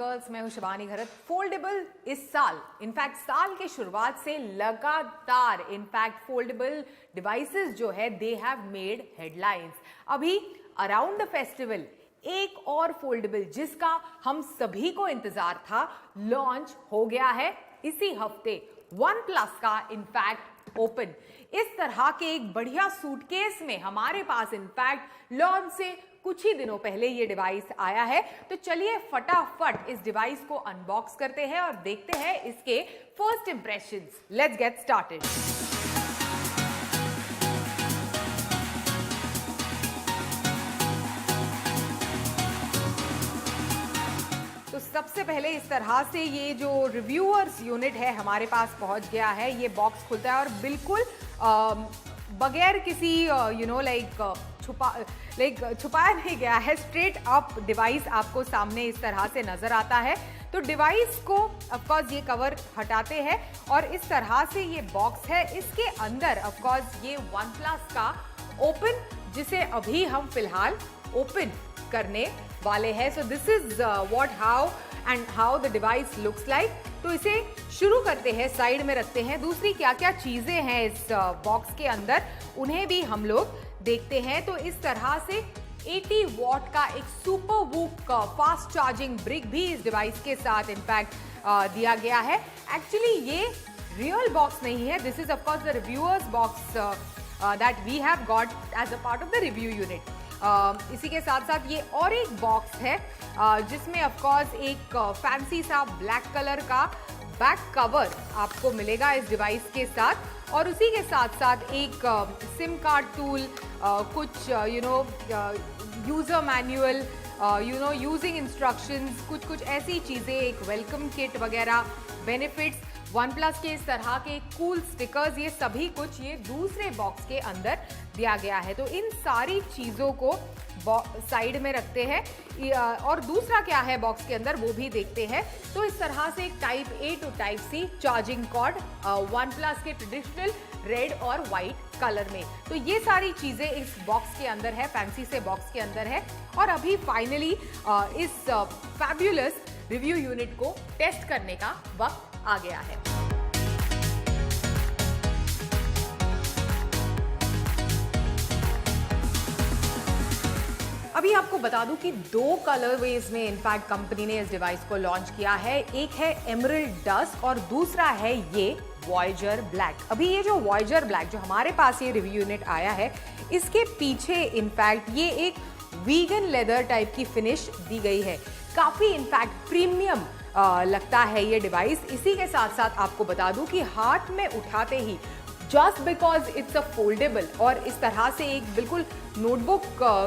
Viewers, मैं हूं शिवानी घरत। Foldable इस साल, इनफैक्ट साल के शुरुआत से लगातार इनफैक्ट फोल्डेबल डिवाइसेस जो है दे हैव मेड हेडलाइंस। अभी अराउंड द फेस्टिवल एक और फोल्डेबल जिसका हम सभी को इंतजार था लॉन्च हो गया है इसी हफ्ते। वन प्लस का इनफैक्ट ओपन इस तरह के एक बढ़िया सूटकेस में हमारे पास इनफैक्ट लॉन्च से कुछ ही दिनों पहले ये डिवाइस आया है। तो चलिए फटाफट इस डिवाइस को अनबॉक्स करते हैं और देखते हैं इसके first impressions. Let's get started. तो सबसे पहले इस तरह से ये जो रिव्यूअर्स यूनिट है हमारे पास पहुंच गया है। ये बॉक्स खुलता है और बिल्कुल बगैर किसी छुपाया नहीं गया है, स्ट्रेट अप डिवाइस आपको सामने इस तरह से नजर आता है। तो डिवाइस को ऑफकोर्स ये कवर हटाते हैं और इस तरह से ये बॉक्स है। इसके अंदर ऑफकोर्स ये वन प्लस का ओपन जिसे अभी हम फिलहाल ओपन करने वाले हैं। So this is what how the device looks like. तो इसे शुरू करते हैं, साइड में रखते हैं। दूसरी क्या क्या चीजें हैं इस बॉक्स के अंदर उन्हें भी हम लोग देखते हैं। तो इस तरह से 80 वॉट का एक super VOOC fast charging brick भी इस डिवाइस के साथ इनफैक्ट दिया गया है। एक्चुअली ये रियल बॉक्स नहीं है, this is of course the reviewers box that we have got as a part of the review unit. इसी के साथ साथ ये और एक बॉक्स है जिसमें ऑफ कोर्स एक फैंसी सा ब्लैक कलर का बैक कवर आपको मिलेगा इस डिवाइस के साथ। और उसी के साथ साथ एक सिम कार्ड टूल, कुछ यूजर मैनुअल, यूजिंग इंस्ट्रक्शंस, कुछ ऐसी चीज़ें, एक वेलकम किट वगैरह, बेनिफिट्स, वन प्लस के इस तरह के कूल स्टिकर्स, ये सभी कुछ ये दूसरे बॉक्स के अंदर दिया गया है। तो इन सारी चीज़ों को साइड में रखते हैं और दूसरा क्या है बॉक्स के अंदर वो भी देखते हैं। तो इस तरह से एक type A to type C charging cord OnePlus के ट्रेडिशनल रेड और वाइट कलर में। तो ये सारी चीज़ें इस बॉक्स के अंदर है, फैंसी से बॉक्स के अंदर है। और अभी फाइनली इस फैब्युलस रिव्यू यूनिट को टेस्ट करने का वक्त आ गया है। अभी आपको बता दूं कि दो कलरवेज में इनफैक्ट कंपनी ने इस डिवाइस को लॉन्च किया है। एक है एमरल्ड डस्ट और दूसरा है ये वॉयेजर ब्लैक। अभी ये जो वॉयेजर ब्लैक जो हमारे पास ये रिव्यू यूनिट आया है, इसके पीछे इनफैक्ट ये एक वीगन लेदर टाइप की फिनिश दी गई है। काफी इनफैक्ट प्रीमियम लगता है ये डिवाइस। इसी के साथ साथ आपको बता दूं कि हाथ में उठाते ही just because it's a foldable और इस तरह से एक बिल्कुल नोटबुक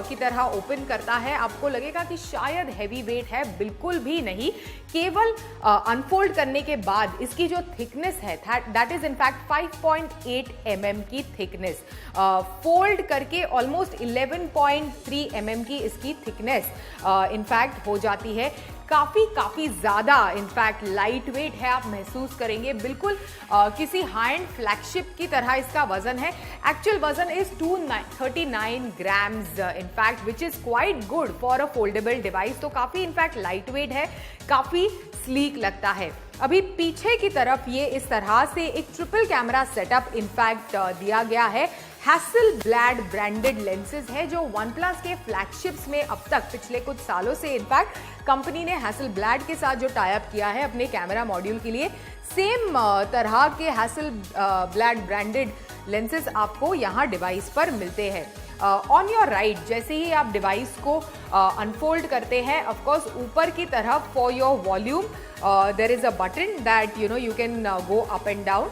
की तरह ओपन करता है, आपको लगेगा कि शायद हैवी वेट है, बिल्कुल भी नहीं। केवल अनफोल्ड करने के बाद इसकी जो थिकनेस है दैट इज इनफैक्ट 5.8 mm की थिकनेस। फोल्ड करके ऑलमोस्ट 11.3 mm की इसकी थिकनेस इनफैक्ट हो जाती है। काफ़ी ज़्यादा इनफैक्ट लाइट वेट है, आप महसूस करेंगे बिल्कुल किसी हाई एंड फ्लैगशिप की तरह इसका वजन है। एक्चुअल वजन is 239 grams in fact which is quite good for a foldable device. तो काफ़ी इनफैक्ट लाइट वेट है, काफ़ी स्लीक लगता है। अभी पीछे की तरफ ये इस तरह से एक ट्रिपल कैमरा सेटअप इनफैक्ट दिया गया है। हैसलब्लैड ब्रांडेड लेंसेज है जो वन प्लस के फ्लैगशिप्स में अब तक पिछले कुछ सालों से इनफैक्ट कंपनी ने हैसलब्लैड के साथ जो टाई अप किया है अपने कैमरा मॉड्यूल के लिए, सेम तरह के हैसलब्लैड ब्रांडेड लेंसेज आपको यहाँ डिवाइस पर मिलते हैं। ऑन योर राइट जैसे ही आप डिवाइस को अनफोल्ड करते हैं, ऑफकोर्स ऊपर की तरफ for your volume there is a button that you can go up and down.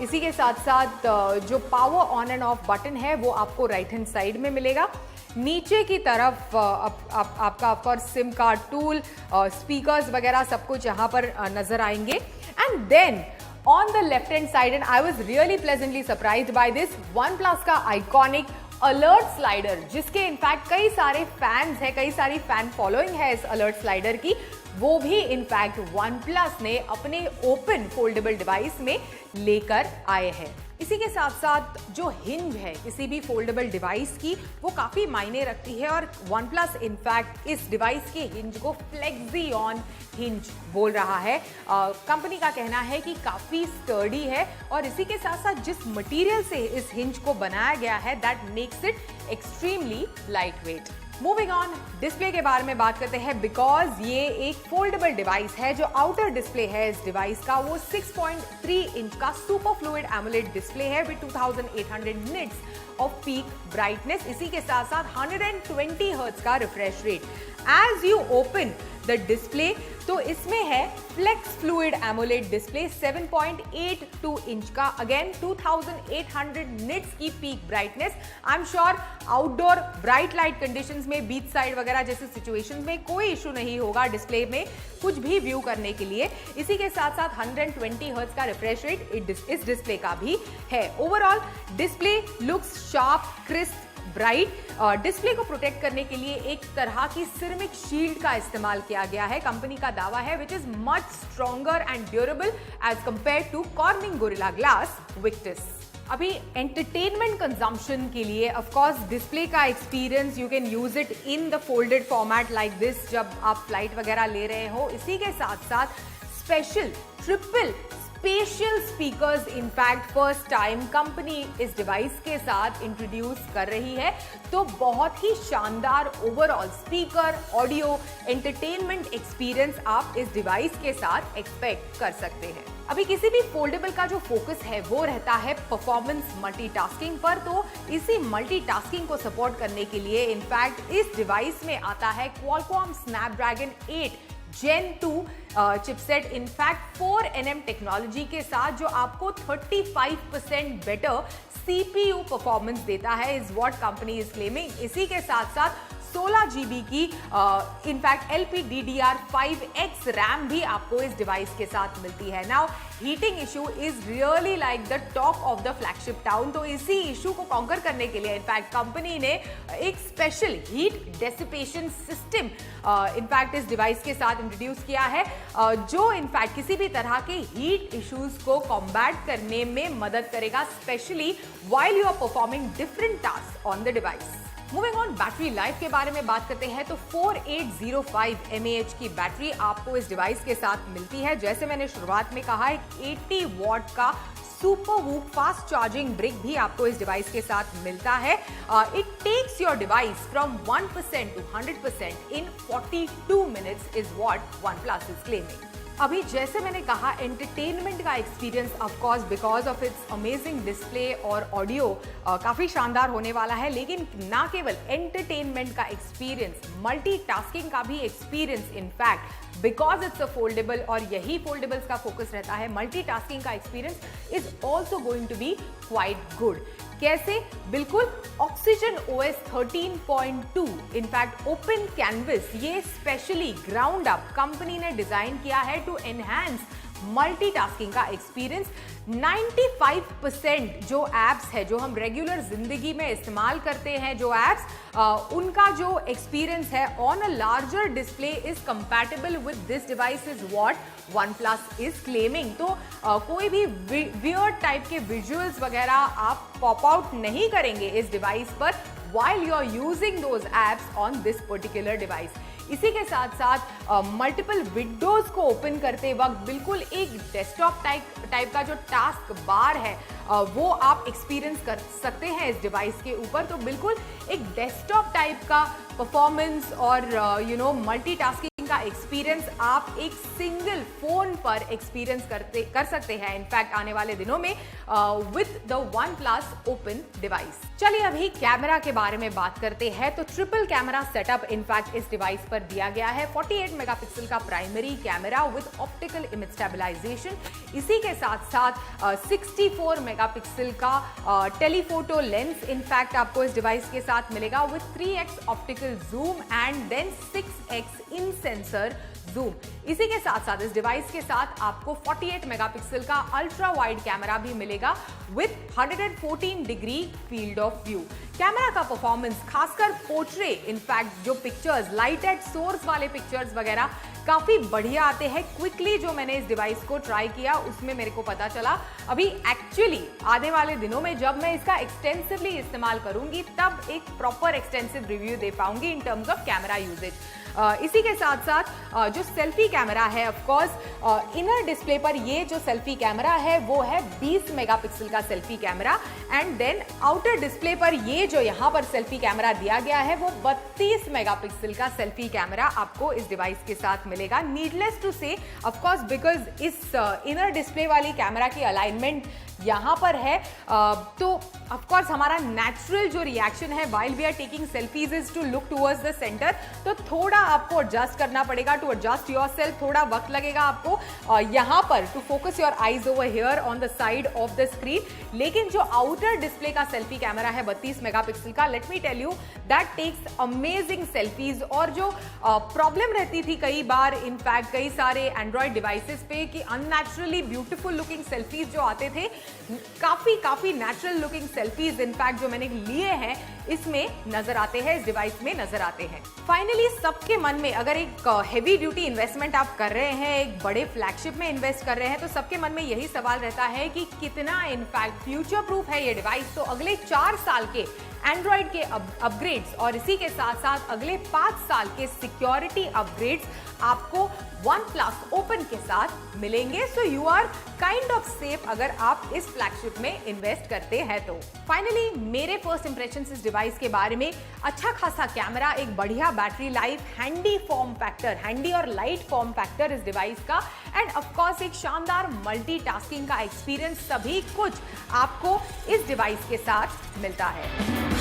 इसी के साथ साथ जो power on and off button है वो आपको राइट हैंड साइड में मिलेगा। नीचे की तरफ आपका of course SIM card tool, speakers वगैरह सब कुछ यहाँ पर नजर आएंगे। And then on the left hand side, and I was really pleasantly surprised by this, OnePlus का आइकॉनिक अलर्ट स्लाइडर, जिसके इनफैक्ट कई सारे फैंस हैं, कई सारी फैन फॉलोइंग है इस अलर्ट स्लाइडर की, वो भी इनफैक्ट वन प्लस ने अपने ओपन फोल्डेबल डिवाइस में लेकर आए हैं। इसी के साथ साथ जो हिंज है किसी भी फोल्डेबल डिवाइस की, वो काफी मायने रखती है और OnePlus इनफैक्ट इस डिवाइस के हिंज को फ्लेक्सियन हिंज बोल रहा है। कंपनी का कहना है कि काफी स्टर्डी है और इसी के साथ साथ जिस मटेरियल से इस हिंज को बनाया गया है that makes it extremely light weight. Moving on, display के बारे में बात करते हैं बिकॉज ये एक फोल्डेबल डिवाइस है। जो आउटर डिस्प्ले है इस डिवाइस का वो 6.3 इंच का सुपर फ्लूइड एमोलेड डिस्प्ले है with 2800 nits of peak brightness. इसी के साथ साथ 120 हर्ट्ज का refresh rate. As you open the display तो इसमें है flex fluid AMOLED display 7.82 inch का, अगेन 2800 निट्स की peak brightness. I am sure outdoor bright light conditions में, बीच साइड वगैरह जैसे सिचुएशंस में कोई इशू नहीं होगा डिस्प्ले में कुछ भी व्यू करने के लिए। इसी के साथ साथ 120 हर्ट्ज का रिफ्रेश रेट इस डिस्प्ले का भी है। Overall display looks sharp, crisp, bright. Display को प्रोटेक्ट करने के लिए एक तरह की सिरेमिक शील्ड का इस्तेमाल किया गया है। कंपनी का दावा है which is much stronger and durable as compare to Corning Gorilla Glass Victus. अभी एंटरटेनमेंट कंजम्पशन के लिए ऑफ कोर्स डिस्प्ले का experience you can use it in the folded format like this जब आप फ्लाइट वगैरह ले रहे हो। इसी के साथ साथ special triple spatial speakers in fact first time company इस डिवाइस के साथ इंट्रोड्यूस कर रही है। तो बहुत ही शानदार overall speaker, audio, entertainment experience आप इस डिवाइस के साथ एक्सपेक्ट कर सकते हैं। अभी किसी भी फोल्डेबल का जो फोकस है वो रहता है परफॉर्मेंस मल्टीटास्किंग पर। तो इसी मल्टीटास्किंग को सपोर्ट करने के लिए इनफैक्ट इस डिवाइस में आता है Qualcomm Snapdragon 8 Gen 2 chipset, in fact 4nm technology के साथ जो आपको 35% बेटर CPU परफॉर्मेंस देता है is what company is claiming. इसी के साथ साथ 16 GB की इनफैक्ट LPDDR5X रैम भी आपको इस डिवाइस के साथ मिलती है। Now heating issue is really like the talk of the flagship town. तो इसी इशू को कॉन्कर करने के लिए इनफैक्ट कंपनी ने एक special heat dissipation system in fact इस डिवाइस के साथ इंट्रोड्यूस किया है जो इनफैक्ट किसी भी तरह के हीट इश्यूज को कॉम्बैट करने में मदद करेगा, specially while you are performing different task on the device. Moving on, battery life के बारे में बात करते हैं तो 4805 mAh की बैटरी आपको इस डिवाइस के साथ मिलती है। जैसे मैंने शुरुआत में कहा, एक 80 वॉट का super VOOC fast charging brick भी आपको इस डिवाइस के साथ मिलता है। It takes your device from 1% to 100% in 42 minutes is what OnePlus is claiming। अभी जैसे मैंने कहा एंटरटेनमेंट का experience of course because of its amazing display और ऑडियो काफ़ी शानदार होने वाला है। लेकिन ना केवल एंटरटेनमेंट का एक्सपीरियंस, मल्टीटास्किंग का भी experience in fact because it's a foldable और यही फोल्डेबल्स का फोकस रहता है, मल्टीटास्किंग का experience is also going to be quite good. कैसे? बिल्कुल Oxygen OS 13.2 in fact open canvas, ये स्पेशली ग्राउंड अप कंपनी ने डिजाइन किया है टू एनहांस मल्टीटास्किंग का एक्सपीरियंस। 95% जो एप्स है जो हम रेगुलर जिंदगी में इस्तेमाल करते हैं, जो एप्स उनका जो एक्सपीरियंस है on a larger display is compatible with this device is what OnePlus is claiming. तो कोई भी वियर्ड टाइप के विजुअल्स वगैरह आप पॉप आउट नहीं करेंगे इस डिवाइस पर while you are using those apps on this particular device। इसी के साथ साथ मल्टीपल विंडोज को ओपन करते वक्त बिल्कुल एक डेस्कटॉप टाइप का जो टास्क बार है वो आप एक्सपीरियंस कर सकते हैं इस डिवाइस के ऊपर। तो बिल्कुल एक डेस्कटॉप टाइप का परफॉर्मेंस और मल्टीटास्किंग का एक्सपीरियंस आप एक सिंगल फोन पर एक्सपीरियंस कर सकते हैं इनफैक्ट आने वाले दिनों में with the OnePlus open device. चलिए अभी कैमरा के बारे में बात करते हैं। तो ट्रिपल कैमरा सेटअप इनफैक्ट इस डिवाइस पर दिया गया है। 48 मेगापिक्सल का primary camera with optical image stabilisation, इसी के साथ साथ 64 मेगापिक्सल का टेलीफोटो लेंस इनफैक्ट आपको इस डिवाइस के साथ मिलेगा with 3x optical zoom and then 6x in sensor sensor zoom. इसी के साथ साथ इस डिवाइस के साथ आपको 48 मेगापिक्सल का अल्ट्रा वाइड कैमरा भी मिलेगा with 114 degree field of view. Camera का परफॉर्मेंस खासकर पोर्ट्रे इनफैक्ट जो पिक्चर्स लाइट एट सोर्स वाले पिक्चर्स वगैरह काफी बढ़िया आते हैं। क्विकली जो मैंने इस डिवाइस को ट्राई किया उसमें मेरे को पता चला अभी एक्चुअली आने वाले दिनों में जब मैं इसका एक्सटेंसिवली इस्तेमाल करूंगी तब एक प्रॉपर एक्सटेंसिव रिव्यू दे पाऊंगी in terms of camera usages. इसी के साथ साथ जो सेल्फी कैमरा है ऑफ कोर्स इनर डिस्प्ले पर ये जो सेल्फी कैमरा है वो है 20 मेगापिक्सल का selfie camera and then outer display पर ये जो यहाँ पर सेल्फी कैमरा दिया गया है वो 32 मेगापिक्सल का सेल्फी कैमरा आपको इस डिवाइस के साथ मिलेगा। Needless to say of course because इस इनर डिस्प्ले वाली कैमरा की अलाइनमेंट यहाँ पर है तो ऑफ कोर्स हमारा नेचुरल जो रिएक्शन है while we are taking selfies is to look towards the centre, तो थोड़ा आपको एडजस्ट करना पड़ेगा। टू एडजस्ट योरसेल्फ थोड़ा वक्त लगेगा आपको यहाँ पर to focus your eyes over here on the side of the screen. लेकिन जो आउटर डिस्प्ले का सेल्फी कैमरा है 32 मेगापिक्सल का, let me tell you that takes amazing selfies. और जो प्रॉब्लम रहती थी कई बार इनफैक्ट कई सारे एंड्रॉइड डिवाइसेस पे कि अननेचुरली ब्यूटीफुल लुकिंग सेल्फीज जो आते थे, काफी नेचुरल लुकिंग सेल्फीज इनफैक्ट जो मैंने लिए हैं इसमें नजर आते हैं, इस डिवाइस में नजर आते हैं। फाइनली सबके मन में अगर एक हेवी ड्यूटी इन्वेस्टमेंट आप कर रहे हैं, एक बड़े फ्लैगशिप में इन्वेस्ट कर रहे हैं, तो सबके मन में यही सवाल रहता है कि कितना इनफैक्ट फ्यूचर प्रूफ है ये डिवाइस। तो अगले 4 साल के एंड्रॉइड के अपग्रेड्स और इसी के साथ साथ अगले 5 साल के सिक्योरिटी अपग्रेड्स आपको OnePlus Open के साथ मिलेंगे। So you are kind of safe अगर आप इस फ्लैगशिप में इन्वेस्ट करते हैं तो। फाइनली मेरे फर्स्ट इंप्रेशंस इस डिवाइस के बारे में, अच्छा खासा कैमरा, एक बढ़िया battery life, handy form factor, handy और लाइट फॉर्म फैक्टर इस डिवाइस का एंड ऑफ कोर्स एक शानदार मल्टीटास्किंग का एक्सपीरियंस, सभी कुछ आपको इस डिवाइस के साथ मिलता है।